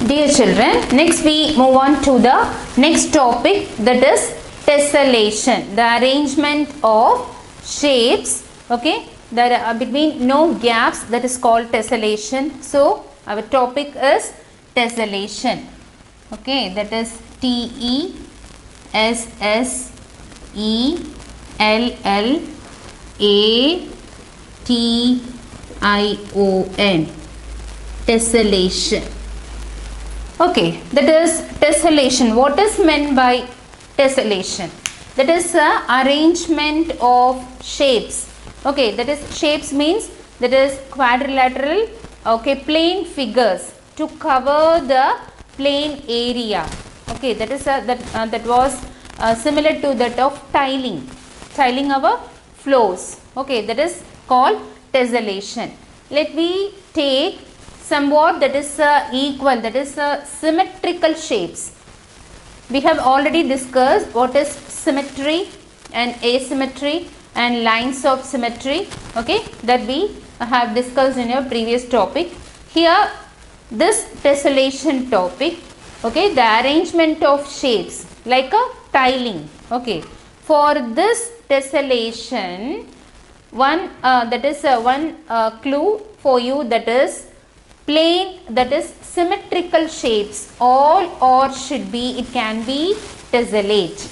Dear children, next we move on to the next topic, that is tessellation, the arrangement of shapes, okay, that are between no gaps, that is called tessellation. So our topic is tessellation, okay, that is TESSELLATION, tessellation. Okay, that is tessellation. What is meant by tessellation? That is a arrangement of shapes. Okay, that is shapes means that is quadrilateral, okay, plane figures to cover the plane area. Okay, that is that was similar to that of tiling our floors. Okay, that is called tessellation. Let me take somewhat that is equal, that is symmetrical shapes. We have already discussed what is symmetry and asymmetry and lines of symmetry, okay, that we have discussed in your previous topic. Here this tessellation topic, okay, the arrangement of shapes like a tiling. Okay, for this tessellation, one clue for you, that is plane, that is symmetrical shapes, all or should be, it can be tessellate.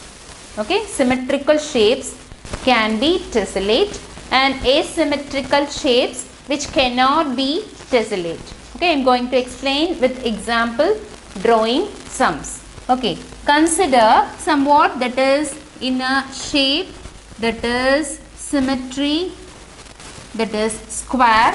Okay, symmetrical shapes can be tessellate and asymmetrical shapes which cannot be tessellate. Okay, I am going to explain with example drawing sums. Okay, consider somewhat that is in a shape that is symmetry, that is square.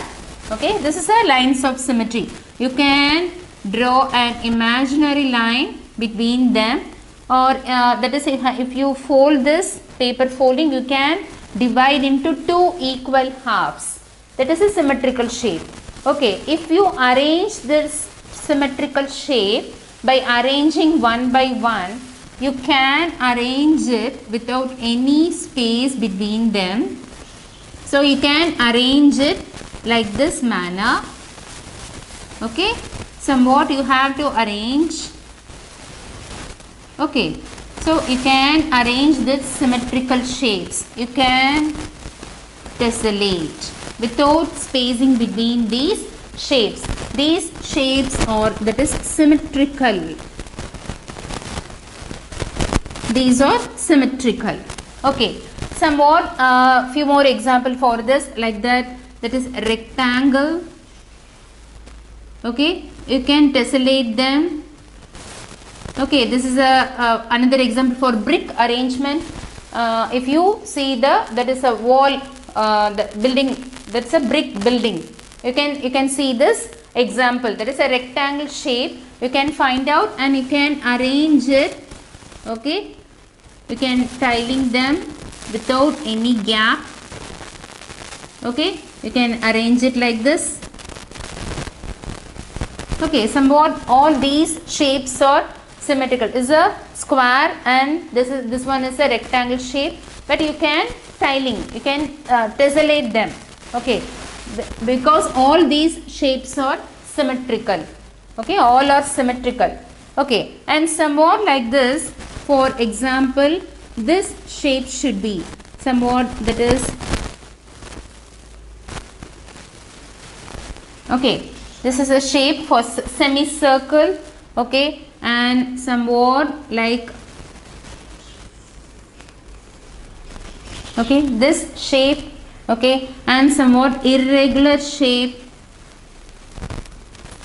Okay, this is a lines of symmetry. You can draw an imaginary line between them, or that is if you fold this paper folding, you can divide into two equal halves. That is a symmetrical shape. Okay, if you arrange this symmetrical shape by arranging one by one, you can arrange it without any space between them. So you can arrange it like this manner. Okay, somewhat you have to arrange. Okay, so you can arrange this symmetrical shapes. You can tessellate without spacing between these shapes. These shapes are, that is symmetrical. These are symmetrical. Okay, somewhat few more example for this, like that is rectangle. Okay, you can tessellate them. Okay, this is another example for brick arrangement. If you see that is a wall, the building, that's a brick building. You can see this example, that is a rectangle shape. You can find out and you can arrange it. Okay, you can tiling them without any gap. Okay, you can arrange it like this. Okay, somewhat all these shapes are symmetrical. Is a square and this one is a rectangle shape, but you can tiling, you can tessellate them. Okay, because all these shapes are symmetrical. Okay, all are symmetrical. Okay, and somewhat like this, for example, this shape should be somewhat, that is, okay, this is a shape for semicircle. Okay, and somewhat like, okay, this shape. Okay, and somewhat irregular shape.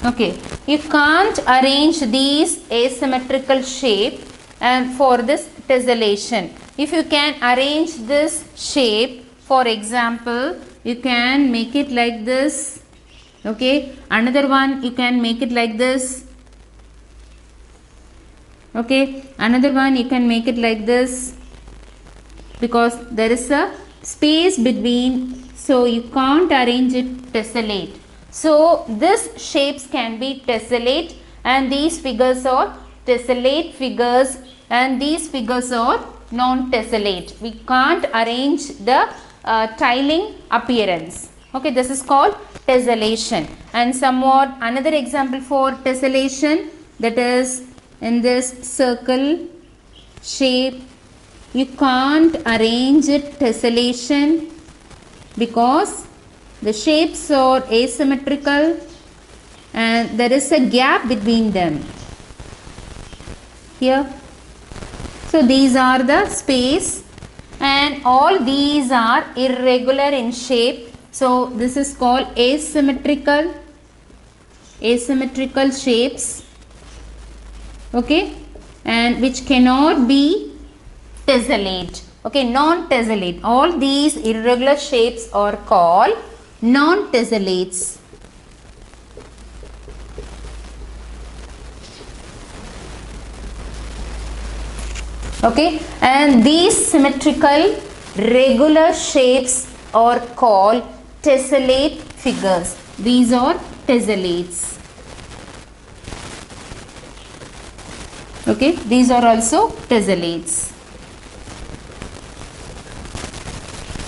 Okay, you can't arrange these asymmetrical shape and for this tessellation. If you can arrange this shape, for example, you can make it like this. Okay, another one you can make it like this. Okay, another one you can make it like this, because there is a space between, so you can't arrange it tessellate. So this shapes can be tessellate and these figures are tessellate figures and these figures are non-tessellate. We can't arrange the tiling appearance. Okay, this is called tessellation. And somewhat another example for tessellation, that is in this circle shape, you can't arrange it tessellation because the shapes are asymmetrical and there is a gap between them here. So these are the space and all these are irregular in shape. So this is called asymmetrical shapes, okay, and which cannot be tessellate, okay, non-tessellate. All these irregular shapes are called non-tessellates. Okay, and these symmetrical regular shapes are called tessellate figures. These are tessellates. Okay, these are also tessellates.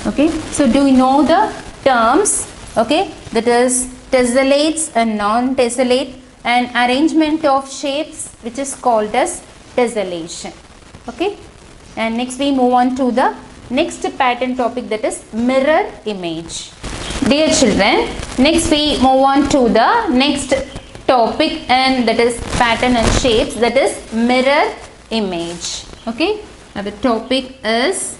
Okay, so do you know the terms? Okay, that is tessellates and non-tessellate, and arrangement of shapes which is called as tessellation. Okay, and next we move on to the next pattern topic, that is mirror image. Dear children, next we move on to the next topic, and that is pattern and shapes, that is mirror image. Okay, now the topic is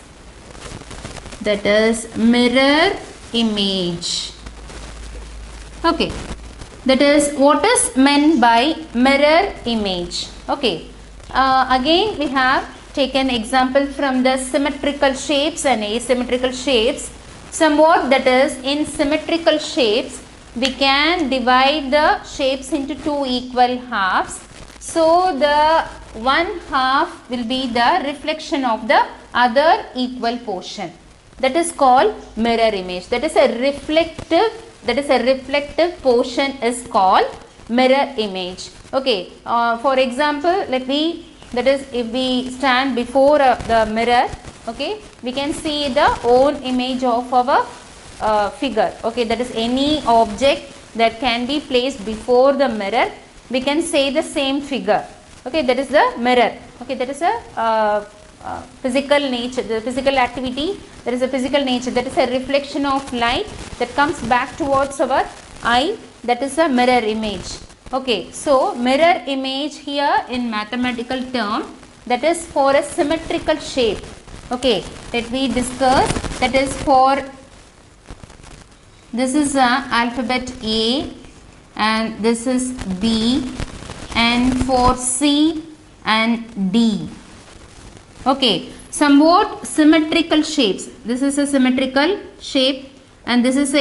mirror image. Okay, that is what is meant by mirror image. Okay, again we have taken example from the symmetrical shapes and asymmetrical shapes. Somewhat, that is, in symmetrical shapes we can divide the shapes into two equal halves. So the one half will be the reflection of the other equal portion. That is called mirror image. That is a reflective portion is called mirror image. Okay, for example, that is, if we stand before the mirror, okay, we can see the own image of our figure. Okay, that is any object that can be placed before the mirror, we can say the same figure. Okay, that is the mirror. Okay, that is a physical nature, the physical activity, there is a physical nature, that is a reflection of light that comes back towards our eye, that is a mirror image. Okay, so mirror image here in mathematical term, that is for a symmetrical shape. Okay, let me discuss. That is for, this is a alphabet A and this is B, and for C and D. Okay, somewhat symmetrical shapes. This is a symmetrical shape and this is a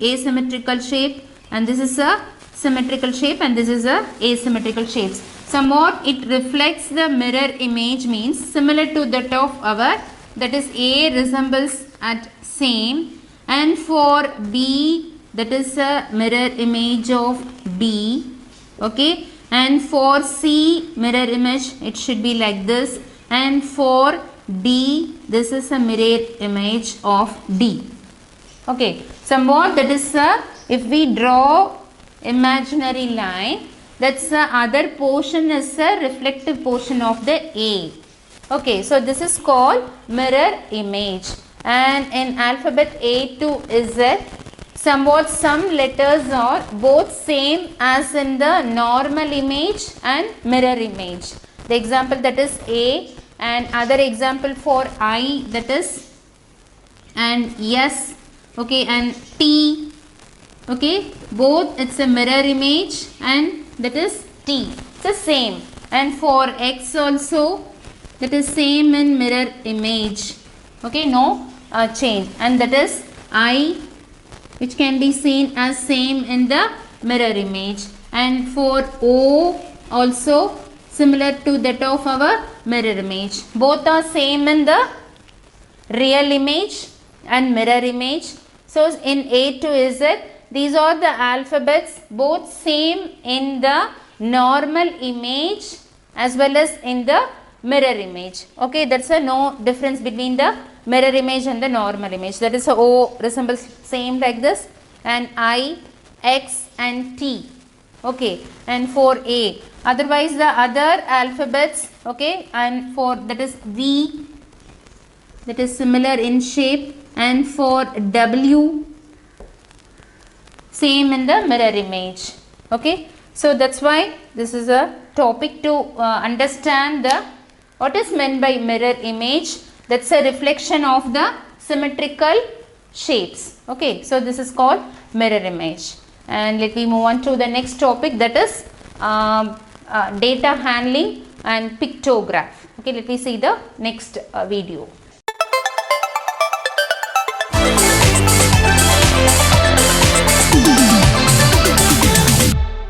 asymmetrical shape, and this is a symmetrical shape and this is a asymmetrical shapes. Somewhat it reflects the mirror image, means similar to that of our, that is A resembles at same, and for B, that is a mirror image of B. Okay, and for C mirror image, it should be like this, and for D, this is a mirror image of D. Okay, somewhat that is if we draw imaginary line, that's the other portion is a reflective portion of the A. Okay, so this is called mirror image. And in alphabet A to Z, somewhat some letters are both same as in the normal image and mirror image. The example, that is A, and other example for I, that is, and S, okay, and T. Okay, both it's a mirror image and that is T. It's the same. And for X also, that is same in mirror image. Okay, no change. And that is I, which can be seen as same in the mirror image. And for O also similar to that of our mirror image. Both are same in the real image and mirror image. So in A to Z, these are the alphabets, both same in the normal image as well as in the mirror image. Okay, that's a no difference between the mirror image and the normal image. That is, O resembles same like this, and I, X and T. Okay, and for A, Otherwise the other alphabets, okay, and for that is V, that is similar in shape, and for W, same in the mirror image. Okay, so that's why this is a topic to understand the what is meant by mirror image. That's a reflection of the symmetrical shapes. Okay, so this is called mirror image. And let me move on to the next topic, that is data handling and pictograph. Okay, let me see the next video.